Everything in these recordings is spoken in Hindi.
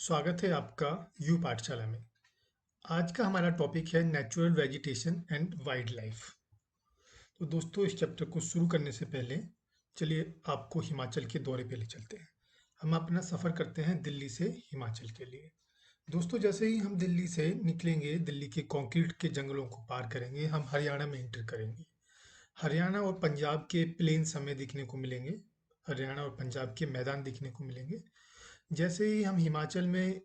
स्वागत है आपका यू पाठशाला में। आज का हमारा टॉपिक है natural vegetation and wild life. तो दोस्तों, इस चैप्टर को शुरू करने से पहले चलिए आपको हिमाचल के दौरे पे ले चलते हैं। हम अपना सफ़र करते हैं दिल्ली से हिमाचल के लिए। दोस्तों, जैसे ही हम दिल्ली से निकलेंगे, दिल्ली के कंक्रीट के जंगलों को पार करेंगे, हम हरियाणा में एंटर करेंगे। हरियाणा और पंजाब के प्लेन्स हमें दिखने को मिलेंगे। हरियाणा और पंजाब के मैदान दिखने को मिलेंगे। जैसे ही हम हिमाचल में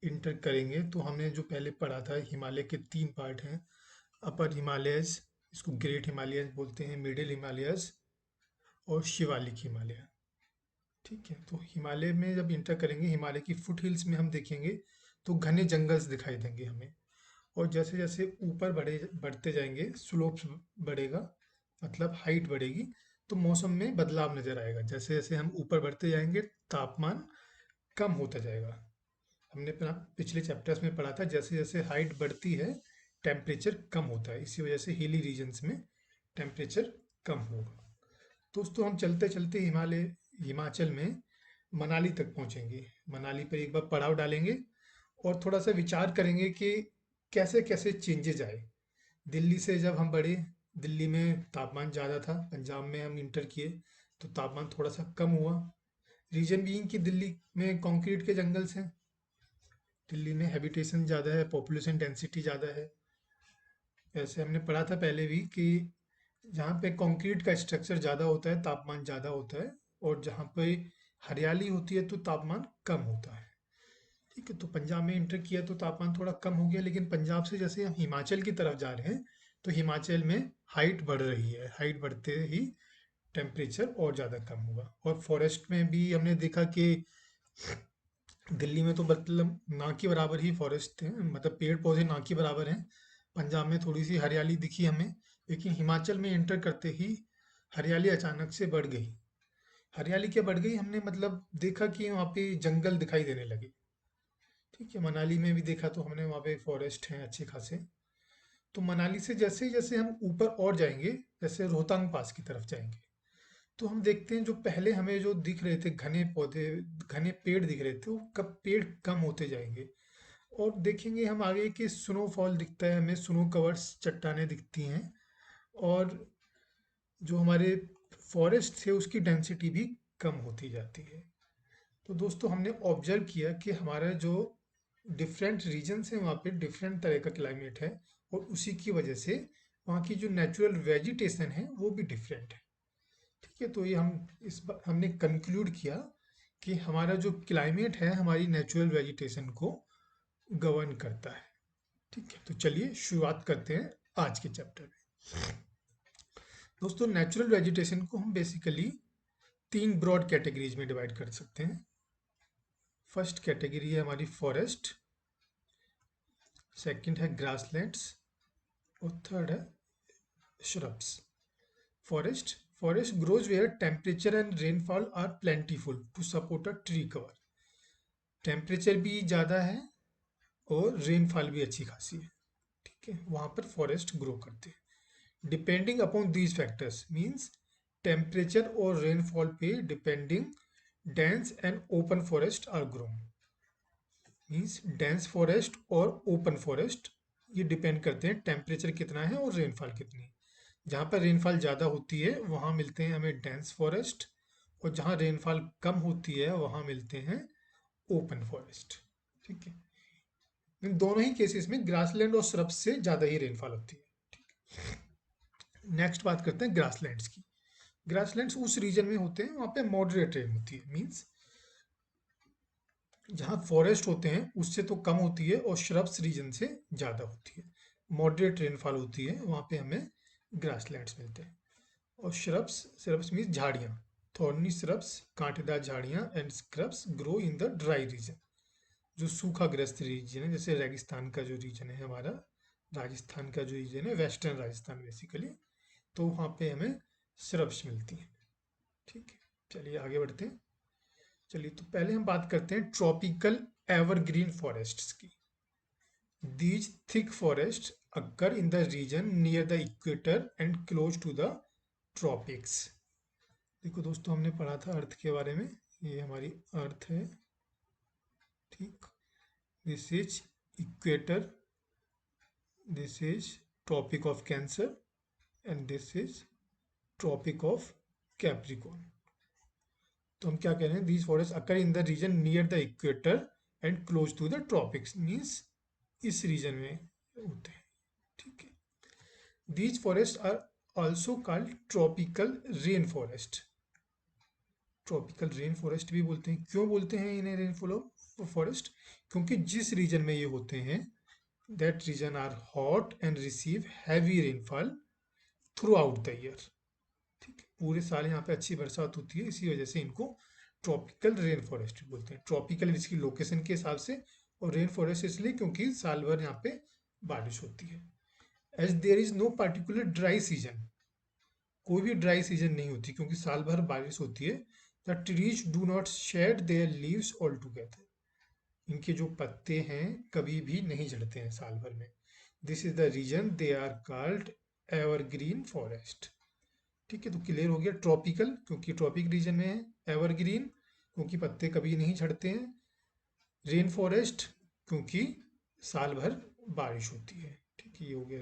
इंटर करेंगे तो हमने जो पहले पढ़ा था, हिमालय के 3 पार्ट हैं। अपर हिमालयस, इसको ग्रेट हिमालयस बोलते हैं, मिडिल हिमालयस और शिवालिक हिमालय। ठीक है, तो हिमालय में जब इंटर करेंगे, हिमालय की फुट हिल्स में हम देखेंगे तो घने जंगल्स दिखाई देंगे हमें। और जैसे जैसे ऊपर बढ़ते जाएंगे, स्लोप्स बढ़ेगा, मतलब हाइट बढ़ेगी, तो मौसम में बदलाव नजर आएगा। जैसे जैसे हम ऊपर बढ़ते जाएंगे, तापमान कम होता जाएगा। हमने पिछले चैप्टर्स में पढ़ा था, जैसे जैसे हाइट बढ़ती है टेम्परेचर कम होता है। इसी वजह से हिली रीजन्स में टेम्परेचर कम होगा। दोस्तों, हम चलते चलते हिमाचल में मनाली तक पहुंचेंगे। मनाली पर एक बार पड़ाव डालेंगे और थोड़ा सा विचार करेंगे कि कैसे कैसे चेंजेज आए। दिल्ली से जब हम बढ़े, दिल्ली में तापमान ज़्यादा था। पंजाब में हम इंटर किए तो तापमान थोड़ा सा कम हुआ। रीजन बीइंग कि दिल्ली में कंक्रीट के जंगल्स हैं, दिल्ली में हैबिटेशन ज़्यादा है, पॉपुलेशन डेंसिटी ज़्यादा है। वैसे हमने पढ़ा था पहले भी कि जहाँ पे कंक्रीट का स्ट्रक्चर ज़्यादा होता है तापमान ज़्यादा होता है, और जहाँ पे हरियाली होती है तो तापमान कम होता है। ठीक है, तो पंजाब में इंटर किया तो तापमान थोड़ा कम हो गया, लेकिन पंजाब से जैसे हम हिमाचल की तरफ जा रहे हैं तो हिमाचल में हाइट बढ़ रही है। हाइट बढ़ते ही टेम्परेचर और ज़्यादा कम होगा। और फॉरेस्ट में भी हमने देखा कि दिल्ली में तो मतलब ना के बराबर ही फॉरेस्ट है, मतलब पेड़ पौधे ना के बराबर हैं। पंजाब में थोड़ी सी हरियाली दिखी हमें, लेकिन हिमाचल में एंटर करते ही हरियाली अचानक से बढ़ गई। हरियाली क्या बढ़ गई, हमने मतलब देखा कि वहाँ पे जंगल दिखाई देने लगे। ठीक है, मनाली में भी देखा तो हमने वहाँ पे फॉरेस्ट हैं अच्छे खासे। तो मनाली से जैसे जैसे हम ऊपर और जाएंगे, जैसे रोहतांग पास की तरफ जाएंगे, तो हम देखते हैं जो पहले हमें जो दिख रहे थे घने पौधे, घने पेड़ दिख रहे थे, वो कब पेड़ कम होते जाएंगे। और देखेंगे हम आगे कि स्नोफॉल दिखता है हमें, स्नो कवर्स चट्टानें दिखती हैं। और जो हमारे फॉरेस्ट थे उसकी डेंसिटी भी कम होती जाती है। तो दोस्तों, हमने ऑब्जर्व किया कि हमारा जो डिफरेंट रीजन्स हैं वहाँ पे डिफरेंट तरह का क्लाइमेट है, और उसी की वजह से वहाँ की जो नेचुरल वेजिटेशन है वो भी डिफरेंट है। ठीक है, तो ये हमने कंक्लूड किया कि हमारा जो क्लाइमेट है हमारी नेचुरल वेजिटेशन को गवर्न करता है। ठीक है, तो चलिए शुरुआत करते हैं आज के चैप्टर में। दोस्तों, नेचुरल वेजिटेशन को हम बेसिकली 3 ब्रॉड कैटेगरीज में डिवाइड कर सकते हैं। फर्स्ट कैटेगरी है हमारी फॉरेस्ट, सेकंड है ग्रासलैंड्स, और थर्ड है shrubs. Forest grows where temperature and rainfall are plentiful to support a tree cover. Temperature भी ज़्यादा है और रेनफॉल भी अच्छी खासी है। ठीक है, वहाँ पर फॉरेस्ट ग्रो करते हैं। Depending upon these factors means temperature और रेनफॉल पे depending dense and open forest are grown. Means dense forest और ओपन फॉरेस्ट ये डिपेंड करते हैं टेम्परेचर कितना है और रेनफॉल कितनी है। जहाँ पर रेनफॉल ज़्यादा होती है वहाँ मिलते हैं हमें डेंस फॉरेस्ट, और जहाँ रेनफॉल कम होती है वहाँ मिलते हैं ओपन फॉरेस्ट। ठीक है, इन दोनों ही केसेस में ग्रासलैंड और श्रब्स से ज़्यादा ही रेनफॉल होती है। नेक्स्ट बात करते हैं ग्रासलैंड्स की। ग्रासलैंड्स उस रीजन में होते हैं वहाँ पे मॉडरेट रेन होती है। मीन्स जहाँ फॉरेस्ट होते हैं उससे तो कम होती है और श्रब्स रीजन से ज़्यादा होती है। मॉडरेट रेनफॉल होती है वहाँ पे हमें ग्रासलैंड्स मिलते हैं। और श्रब्स, श्रब्स मीन्स झाड़ियाँ, थॉर्नी श्रब्स कांटेदार झाड़ियाँ and scrubs grow in the dry region, जो सूखाग्रस्त रीजन है, जैसे रेगिस्तान का जो रीजन है हमारा, राजस्थान का जो रीजन है, वेस्टर्न राजस्थान बेसिकली, तो वहाँ पे हमें श्रब्स मिलती हैं। ठीक है, चलिए आगे बढ़ते हैं। चलिए, तो पहले हम बात करते हैं ट्रॉपिकल एवरग्रीन फॉरेस्ट्स की। These thick forest occur in the region near the equator and close to the tropics. देखो दोस्तों, हमने पढ़ा था अर्थ के बारे में, ये हमारी अर्थ है। ठीक, this is equator, this is tropic of cancer and this is tropic of Capricorn. तो हम क्या कह रहे हैं, these forest occur in the region near the equator and close to the tropics, means इस रीजन में होते हैं। ठीक है, these forest are also called tropical rain forest. Tropical rain forest भी बोलते हैं। क्यों बोलते हैं इन्हें रेन फॉरेस्ट? क्योंकि जिस रीजन में ये होते हैं that region are hot and receive heavy rainfall throughout the year. ठीक है, पूरे साल यहाँ पे अच्छी बरसात होती है, इसी वजह से इनको ट्रॉपिकल रेन फॉरेस्ट बोलते हैं। ट्रॉपिकल इसकी लोकेशन के हिसाब से, और रेन फॉरेस्ट इसलिए क्योंकि साल भर यहाँ पे बारिश होती है। As there is no particular dry season, कोई भी ड्राई सीजन नहीं होती क्योंकि साल भर बारिश होती है। The trees do not shade their leaves all together, इनके जो पत्ते हैं कभी भी नहीं झड़ते हैं साल भर में। This is the reason they are called evergreen forest. ठीक है, तो क्लियर हो गया। ट्रॉपिकल क्योंकि ट्रॉपिक रीजन में है, एवरग्रीन क्योंकि पत्ते कभी नहीं झड़ते हैं, रेन फॉरेस्ट क्योंकि साल भर बारिश होती है। ठीक है, ये हो गया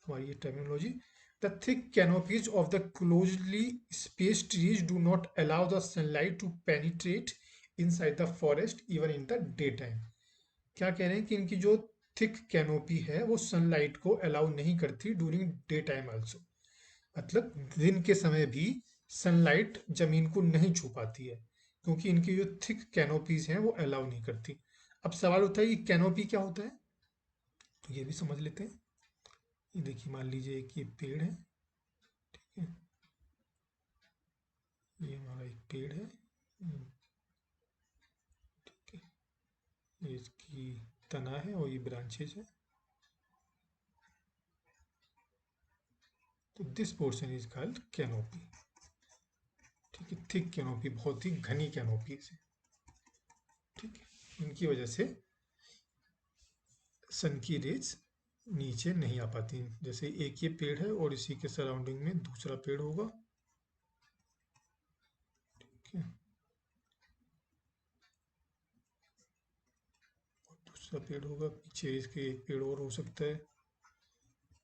हमारी ये terminology. The thick canopies of the closely spaced trees do not allow the sunlight to penetrate inside the forest even in the day time. क्या कह रहे हैं कि इनकी जो थिक कैनोपी है वो सनलाइट को अलाउ नहीं करती ड्यूरिंग डे टाइम आल्सो, मतलब दिन के समय भी सनलाइट जमीन को नहीं छू पाती है क्योंकि इनकी जो थिक कैनोपीज हैं वो अलाउ नहीं करती। अब सवाल उठता है कि कैनोपी क्या होता है, तो ये भी समझ लेते हैं। ये देखिए, मान लीजिए कि ये पेड़ है, ठीक है, ये हमारा एक पेड़ है, ठीक है, ये इसकी तना है और ये ब्रांचेज है। तो this portion is called canopy. ठीक है, थिक कैनोपी, बहुत ही घनी कैनोपी से। ठीक है, इनकी वजह से सन की रेज नीचे नहीं आ पाती। जैसे एक ये पेड़ है और इसी के सराउंडिंग में दूसरा पेड़ होगा, ठीक है, दूसरा पेड़ होगा, पीछे इसके एक पेड़ और हो सकता है।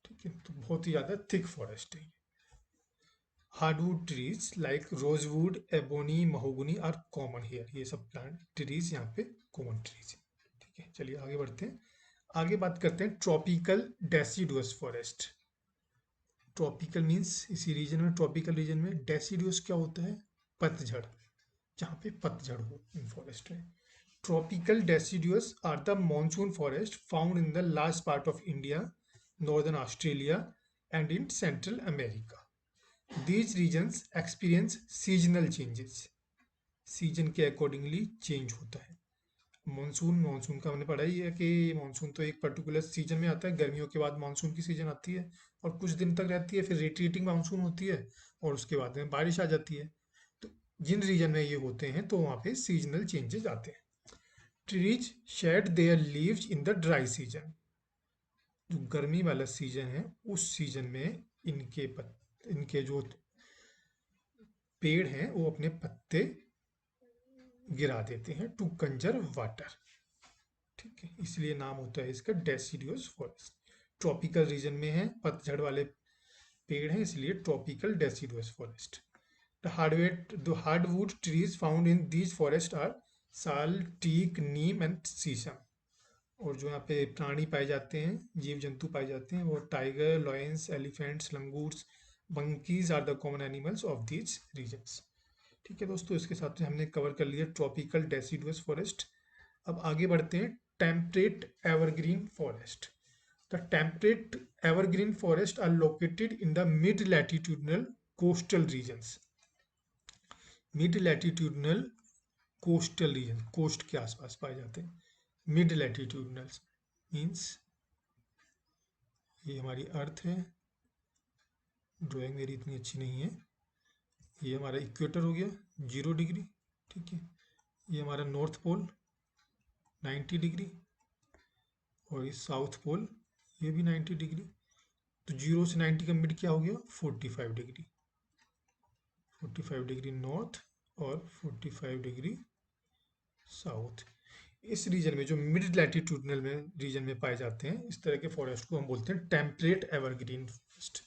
ठीक है, तो बहुत ही ज़्यादा थिक फॉरेस्ट है। Hardwood trees like rosewood, ebony, mahogany are common here. ये सब प्लांट ट्रीज यहाँ पे कॉमन ट्रीज है। ठीक है, चलिए आगे बढ़ते हैं। आगे बात करते हैं tropical deciduous forest. Tropical means इसी रीजन में, ट्रॉपिकल रीजन में। डेसिडुअस क्या होता है? पतझड़, जहाँ पे पतझड़ हो इन फॉरेस्ट में। Tropical deciduous are the monsoon forest found in the large part of India, northern Australia and in central America. These regions experience seasonal changes, season के अकॉर्डिंगली चेंज होता है। मानसून, मानसून का हमने पढ़ा ही है कि मानसून तो एक पर्टिकुलर सीजन में आता है, गर्मियों के बाद मानसून की सीजन आती है और कुछ दिन तक रहती है, फिर रिट्रीटिंग मानसून होती है और उसके बाद में बारिश आ जाती है। तो जिन रीजन में ये होते हैं तो वहाँ पे सीजनल चेंजेस आते हैं। Trees shade their leaves in the dry season, जो गर्मी वाला सीजन है उस सीजन में इनके जो पेड़ हैं वो अपने पत्ते गिरा देते हैं टू कंजर्व वाटर। ठीक है, इसलिए नाम होता है इसका डेसिडियस फॉरेस्ट। ट्रॉपिकल रीजन में है, पतझड़ वाले पेड़ हैं, इसलिए tropical deciduous forest. The hardwood trees found in these forest are sal, teak, neem and sisam. और जो यहाँ पे प्राणी पाए जाते हैं, जीव जंतु पाए जाते हैं, वो tiger, lions, elephants, langurs, monkeys are the common animals of these regions. ठीक है दोस्तों, इसके साथ से हमने कवर कर लिया ट्रॉपिकल डेसिडुअस फॉरेस्ट। अब आगे बढ़ते हैं temperate evergreen forest. The temperate evergreen forest are located in the mid latitudinal coastal regions. Mid latitudinal coastal region, coast के आसपास पाए जाते हैं। मिड लैटिट्यूडनल मीन्स ये हमारी अर्थ है, ड्राइंग मेरी इतनी अच्छी नहीं है। ये हमारा इक्वेटर हो गया 0 डिग्री, ठीक है, ये हमारा नॉर्थ पोल 90 डिग्री और ये साउथ पोल ये भी 90 डिग्री। तो 0 से 90 का मिड क्या हो गया? 45 डिग्री। 45 डिग्री नॉर्थ और 45 डिग्री साउथ। इस रीजन में जो मिड लैटिट्यूडनल में रीजन में पाए जाते हैं, इस तरह के फॉरेस्ट को हम बोलते हैं टेम्परेट एवरग्रीन फॉरेस्ट।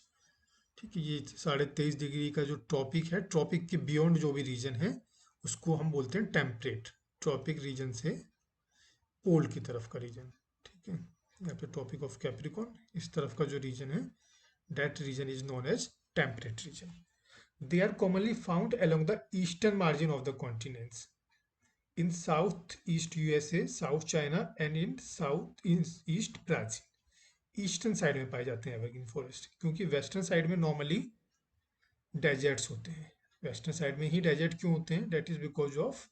ठीक है, ये 23.5 डिग्री का जो ट्रॉपिक है, ट्रॉपिक के बियॉन्ड जो भी रीजन है उसको हम बोलते हैं टेम्परेट। ट्रॉपिक रीजन से पोल की तरफ का रीजन, ठीक है, यहाँ पे ट्रॉपिक ऑफ कैप्रिकॉर्न, इस तरफ का जो रीजन है, that region is known as temperate region. They are commonly found along the eastern margin of the continents, in southeast USA, South China and in southeast Brazil. Eastern side में पाए जाते हैं एवरग्रीन फॉरेस्ट, क्योंकि वेस्टर्न साइड में नॉर्मली डेजर्ट्स होते हैं। वेस्टर्न साइड में ही डेजर्ट क्यों होते हैं? That is because of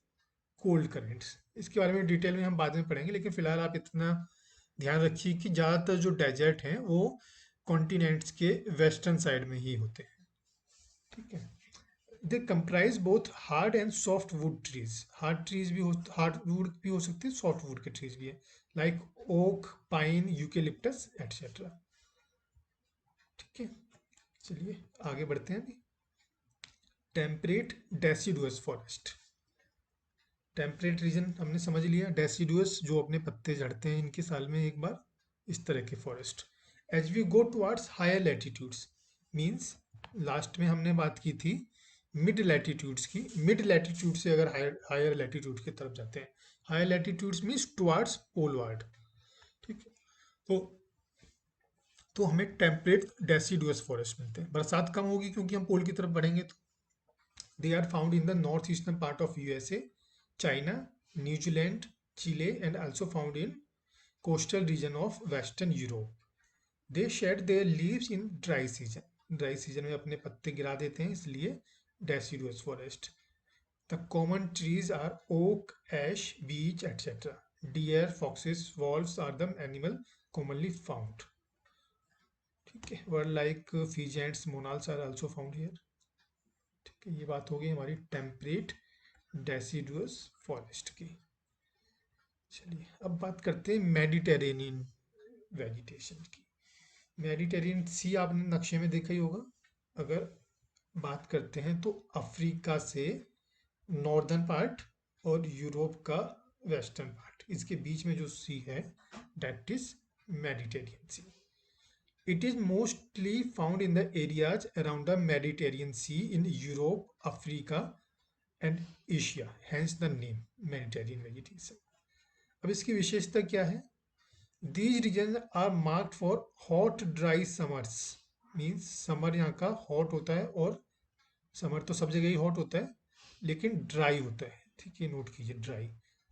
cold currents. इसके बारे में डिटेल में हम बाद में पढ़ेंगे, लेकिन फिलहाल आप इतना ध्यान रखिए कि ज़्यादातर जो डेजर्ट हैं वो कॉन्टिनेंट्स के वेस्टर्न साइड में ही होते हैं। ठीक है, they comprise both hard and soft wood trees. Hard wood भी हो सकते हैं, सॉफ्ट वुड के ट्रीज भी है, like oak, pine, eucalyptus etcetera. ठीक है, चलिए आगे बढ़ते हैं। अभी temperate deciduous forest. Temperate region हमने समझ लिया, डेसिडुअस जो अपने पत्ते झड़ते हैं इनके साल में एक बार, इस तरह के forest. As we go towards higher latitudes, means last में हमने बात की थी मिड लैटिट्यूड्स की। मिड लैटिट्यूड से अगर हायर लैटिट्यूड की तरफ जाते हैं, higher latitudes means towards poleward. ठीक है, तो हमें टेम्परेट डेसिडुअस फॉरेस्ट मिलते हैं। बरसात कम होगी क्योंकि हम पोल की तरफ बढ़ेंगे। तो they are found in the north eastern part of USA, China, New Zealand, Chile and also found in coastal region of western Europe. They shed their leaves in dry season. Dry season में अपने पत्ते गिरा देते हैं, इसलिए deciduous forest. The common trees are oak, ash, beech etcetera. Deer, foxes, wolves are the animal commonly found. ठीक है, word like pheasants, monals are also found here. ठीक है, ये बात होगी हमारी टेम्परेट डेसिडुअस फॉरेस्ट की। चलिए अब बात करते हैं मेडिटेरेनियन वेजिटेशन की। मेडिटेरेनियन सी आपने नक्शे में देखा ही होगा। अगर बात करते हैं तो अफ्रीका से नॉर्दर्न पार्ट और यूरोप का वेस्टर्न पार्ट, इसके बीच में जो सी है that is Mediterranean sea. It is mostly found in the areas around the Mediterranean Sea in Europe, Africa and Asia, hence the name Mediterranean vegetation. अब इसकी विशेषता क्या है? These regions are marked for hot dry summers, means summer यहाँ का हॉट होता है, और समर तो सब जगह ही हॉट होता है लेकिन ड्राई होता है। ठीक है, नोट कीजिए ड्राई।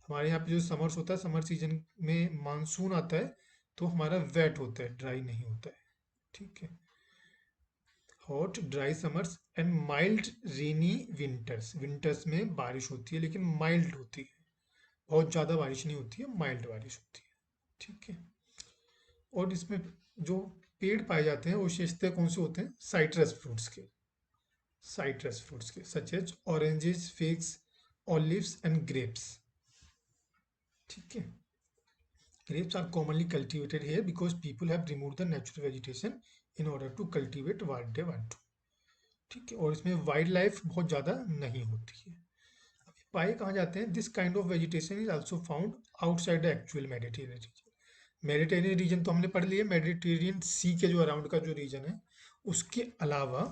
हमारे यहाँ पे जो समर्स होता है, समर सीजन में मानसून आता है तो हमारा वेट होता है, ड्राई नहीं होता है। ठीक है, hot dry summers and mild rainy winters. Winters में बारिश होती है लेकिन माइल्ड होती है, बहुत ज़्यादा बारिश नहीं होती है, माइल्ड बारिश होती है। ठीक है, और इसमें जो पेड़ पाए जाते हैं वो विशेषता कौन से होते हैं? साइट्रस फ्रूट्स के, साइट्रस फ्रूट्स के, such as oranges, figs, olives and grapes. ठीक है, grapes are commonly cultivated here because people have removed the natural vegetation in order to cultivate what they want to. ठीक है, और इसमें वाइल्ड लाइफ बहुत ज़्यादा नहीं होती है। अभी पाए कहाँ जाते हैं? This kind of vegetation is also found outside the actual Mediterranean reason. Mediterranean reason तो हमने पढ़ लिया, मेडिटेरियन सी के जो अराउंड का जो रीजन है, उसके अलावा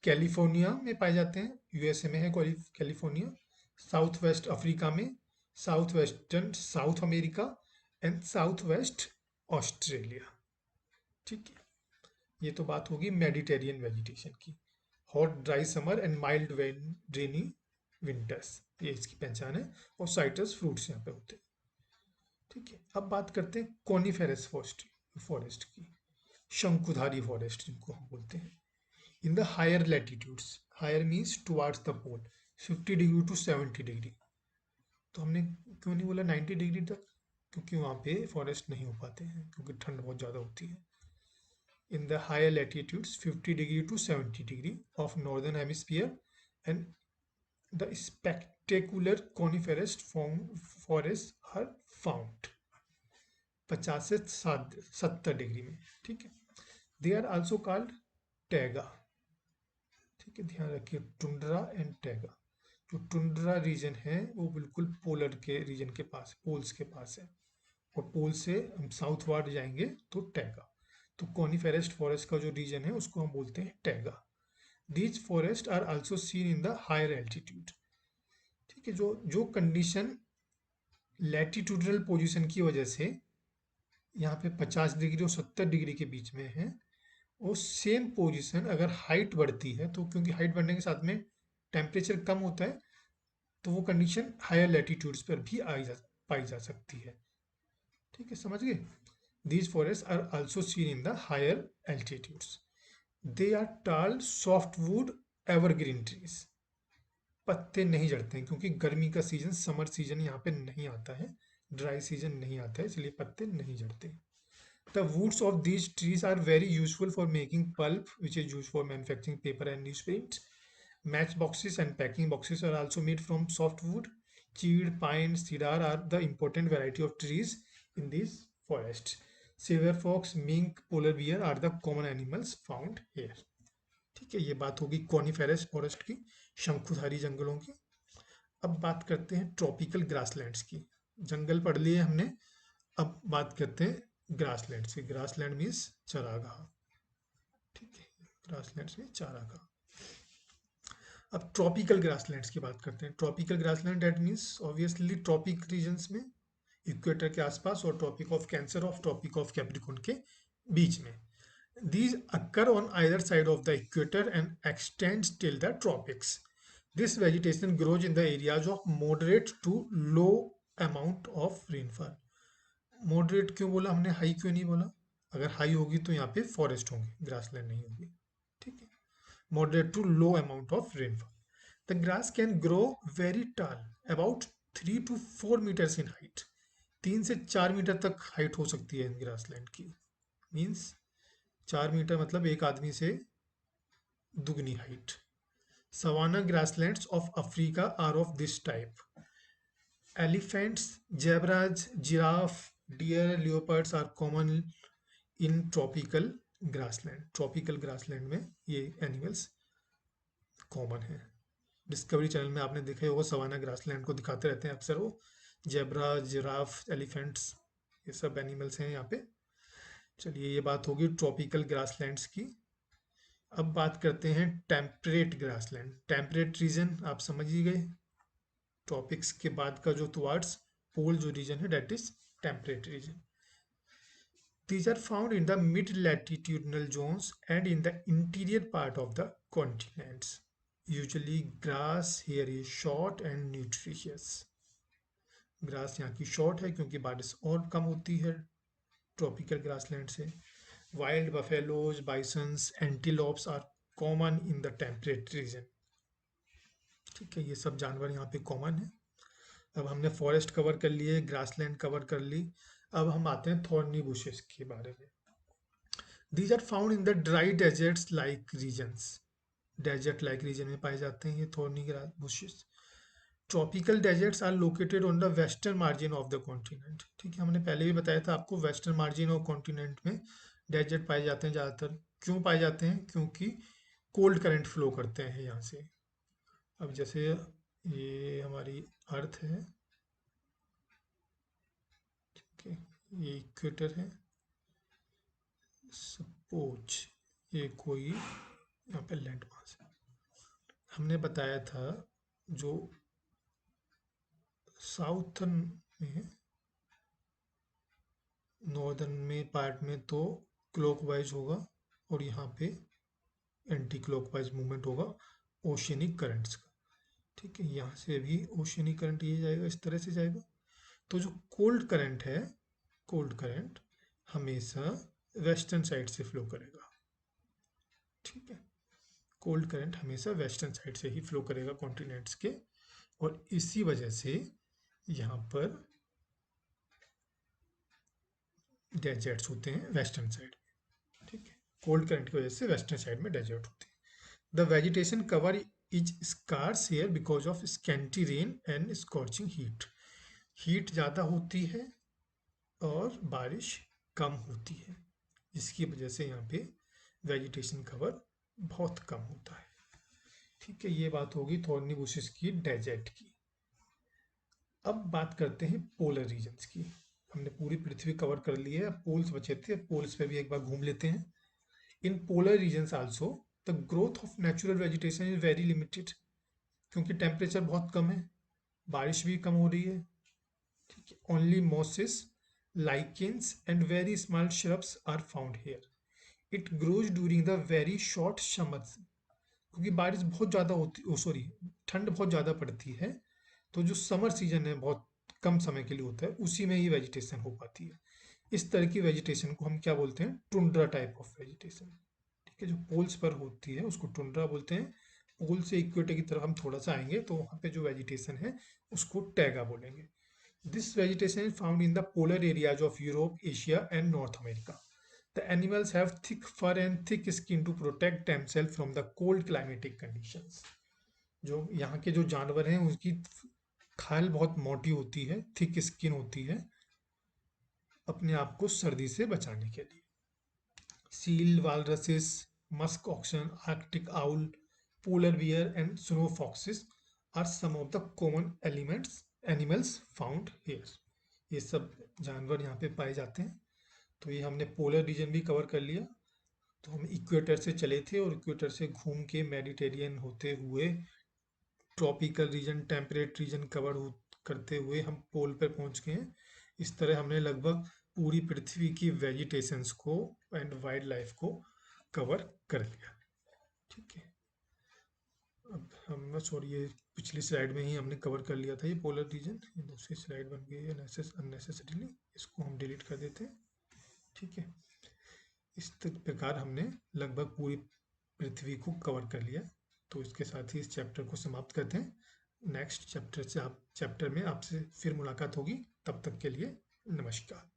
कैलिफोर्निया में पाए जाते हैं, यूएसए में है कैलिफोर्निया, साउथ वेस्ट अफ्रीका में, south western south America and south west Australia. ठीक है, ये तो बात होगी मेडिटेरियन वेजिटेशन की। Hot dry summer and mild rainy winters, ये इसकी पहचान है, और साइट्रस फ्रूट्स यहाँ पे होते हैं। ठीक है, अब बात करते हैं कॉनिफेरस फॉरेस्ट की, शंकुधारी फॉरेस्ट जिनको हम बोलते हैं। In the higher latitudes, higher means towards the pole, 50 degree to 70 degree. तो हमने क्यों नहीं बोला 90 डिग्री तक? क्योंकि वहाँ पे फॉरेस्ट नहीं हो पाते हैं, क्योंकि ठंड बहुत ज़्यादा होती है। In the higher latitudes 50 degree to 70 degree of northern hemisphere, and the spectacular coniferous forests are found 50 से 70 डिग्री में। ठीक है, they are also called taiga. ठीक है, ध्यान रखिए, टुंड्रा एंड टैगा। जो टुंड्रा रीजन है वो बिल्कुल पोलर के रीजन के पास, पोल्स के पास है, और पोल से हम साउथ वार्ड जाएंगे तो टैगा। तो कॉनिफेरस फॉरेस्ट का जो रीजन है उसको हम बोलते हैं taiga. These forest are also seen in the higher altitude. ठीक है, जो जो कंडीशन लैटिट्यूडनल पोजीशन की वजह से यहाँ पे 50 डिग्री और 70 डिग्री के बीच में है, वो सेम पोजीशन अगर हाइट बढ़ती है, तो क्योंकि हाइट बढ़ने के साथ में टेम्परेचर कम होता है, तो वो कंडीशन हायर लैटिट्यूड्स पर भी पाई जा सकती है। ठीक है, समझ गए। These forest are also seen in the higher altitudes. They are tall soft wood evergreen trees. पत्ते नहीं झड़ते हैं क्योंकि गर्मी का सीजन, समर सीजन यहाँ पे नहीं आता है, ड्राई सीजन नहीं आता है, इसलिए पत्ते नहीं झड़ते। The woods of these trees are very useful for making pulp which is use for manufacturing paper and newsprint. Match boxes and packing boxes are also made from soft wood. Chir, pine, cedar are the important variety of trees in these forests. Silver fox, mink, polar bear are the common animals found here. ठीक है, ये बात होगी कॉनिफेरस फॉरेस्ट की, शंकुधारी जंगलों की। अब बात करते हैं ट्रॉपिकल ग्रासलैंड्स की। जंगल पढ़ लिए हमने, अब बात करते हैं ग्रासलैंड्स की। ग्रासलैंड मीन्स चरागाह। ठीक है, ग्रासलैंड्स में चारागाह। अब ट्रॉपिकल ग्रासलैंड्स की बात करते हैं। Tropical grassland that means obviously tropic regions में, इक्वेटर के आसपास और ट्रॉपिक ऑफ कैंसर और ट्रॉपिक ऑफ कैप्रिकॉर्न के बीच में। These occur on either side of the equator and extends till the tropics. This vegetation grows in the areas of moderate to low amount of rainfall. Moderate क्यों बोला हमने, हाई क्यों नहीं बोला? अगर हाई होगी तो यहाँ पे फॉरेस्ट होंगे, ग्रासलैंड नहीं होगी। ठीक है, moderate to low amount of rainfall. The grass can grow very tall, about 3 to 4 meters in height. 3 से 4 मीटर तक हाइट हो सकती है इन ग्रासलैंड की। मीन्स 4 मीटर मतलब एक आदमी से दुगनी height. Savanna grasslands of Africa are of this type. Elephants, zebras, giraffe, deer, leopards are common in tropical grassland. Tropical grassland में ये एनिमल्स कॉमन है। डिस्कवरी चैनल में आपने देखा होगा, सवाना ग्रासलैंड को दिखाते रहते हैं अक्सर वो। जेब्रा, जिराफ, एलिफेंट्स, ये सब एनिमल्स हैं यहाँ पे। चलिए, ये बात होगी ट्रॉपिकल ग्रासलैंड्स की। अब बात करते हैं टेम्परेट ग्रासलैंड। टेम्परेट रीजन आप समझ ही गए, ट्रॉपिक्स के बाद का जो टुवार्ड्स पोल जो रीजन है that is temperate region. These are found in the mid-latitudinal zones and in the interior part of the continents. Usually grass here is short and nutritious. Grass यहाँ की शॉर्ट है क्योंकि बारिश और कम होती है ट्रॉपिकल ग्रासलैंड से। Wild buffaloes, bisons, antelopes are common in the temperate region. ठीक है, ये सब जानवर यहाँ पे कॉमन है। अब हमने फॉरेस्ट कवर कर लिए, ग्रासलैंड कवर कर ली। अब हम आते हैं थॉर्नी बुशेस के बारे में। These are found in the dry deserts like regions. Desert like region में पाए जाते हैं ये thorny bushes. Tropical deserts are located on the western margin of the continent. ठीक है, हमने पहले भी बताया था आपको, वेस्टर्न मार्जिन ऑफ कॉन्टिनेंट में डेजर्ट पाए जाते हैं ज़्यादातर। क्यों पाए जाते हैं? क्योंकि कोल्ड करंट फ्लो करते हैं यहाँ से। अब जैसे ये हमारी अर्थ है, ठीक है, ये इक्वेटर है। सपोज ये कोई यहाँ पे लैंड मास है। हमने बताया था जो साउथर्न में, नॉर्दर्न में पार्ट में तो क्लॉकवाइज होगा और यहाँ पे एंटी क्लॉकवाइज मूवमेंट होगा ओशियनिक करंट्स का। ठीक है, यहाँ से भी ओशियनिक करंट ये जाएगा, इस तरह से जाएगा। तो जो कोल्ड करंट है, कोल्ड करंट हमेशा वेस्टर्न साइड से फ्लो करेगा। ठीक है, कोल्ड करंट हमेशा वेस्टर्न साइड से ही फ्लो करेगा कॉन्टिनेंट्स के, और इसी वजह से यहाँ पर डेजर्ट्स होते हैं वेस्टर्न साइड। ठीक है, कोल्ड करंट की वजह से वेस्टर्न साइड में डेजर्ट होते हैं। The vegetation cover is scarce here because of scanty rain and scorching heat. Heat ज़्यादा होती है और बारिश कम होती है, जिसकी वजह से यहाँ पे वेजिटेशन कवर बहुत कम होता है। ठीक है, ये बात होगी थॉर्नी बुशेस की, डेजर्ट की। अब बात करते हैं पोलर रीजन्स की। हमने पूरी पृथ्वी कवर कर ली है, अब पोल्स बचे थे, पोल्स पे भी एक बार घूम लेते हैं। In polar regions also the growth of natural vegetation is very limited, क्योंकि टेम्परेचर बहुत कम है, बारिश भी कम हो रही है। ठीक है, only mosses, lichens and very small shrubs are found here. It grows during the very short summers. क्योंकि बारिश बहुत ज़्यादा होती, सॉरी, ठंड बहुत ज़्यादा पड़ती है, तो जो समर सीजन है बहुत कम समय के लिए होता है, उसी में ही वेजिटेशन हो पाती है। इस तरह की वेजिटेशन को हम क्या बोलते हैं? Tundra type of vegetation. ठीक है, जो पोल्स पर होती है उसको टुंड्रा बोलते हैं। पोल से इक्वेटर की तरफ हम थोड़ा सा आएंगे तो वहाँ पे जो वेजिटेशन है उसको टैगा बोलेंगे। This vegetation is found in the polar areas of Europe, Asia, and North America. The animals have thick fur and thick skin to protect themselves from the cold climatic conditions. जो यहाँ के जो जानवर हैं उसकी खाल बहुत मोटी होती है, थिक स्किन होती है, अपने आप को सर्दी से बचाने के लिए। Seal, walruses, musk oxen, arctic owl, polar bear and snow foxes are some of the common animals found here. ये सब जानवर यहाँ पे पाए जाते हैं। तो ये हमने पोलर रीजन भी कवर कर लिया। तो हम इक्वेटर से चले थे और इक्वेटर से घूम के मेडिटेरियन होते हुए tropical region, temperate region cover करते हुए हम पोल पर पहुंच गए हैं। इस तरह हमने लगभग पूरी पृथ्वी की वेजिटेशंस को एंड वाइल्ड लाइफ को कवर कर लिया। ठीक है, अब हम, सॉरी, ये पिछली स्लाइड में ही हमने कवर कर लिया था ये पोलर रीजन, ये दूसरी स्लाइड बन गई है अननेसेसरीली, इसको हम डिलीट कर देते हैं। ठीक है, इस प्रकार हमने लगभग पूरी पृथ्वी को कवर कर लिया। तो इसके साथ ही इस चैप्टर को समाप्त करते हैं। नेक्स्ट चैप्टर में आपसे फिर मुलाकात होगी। तब तक के लिए नमस्कार।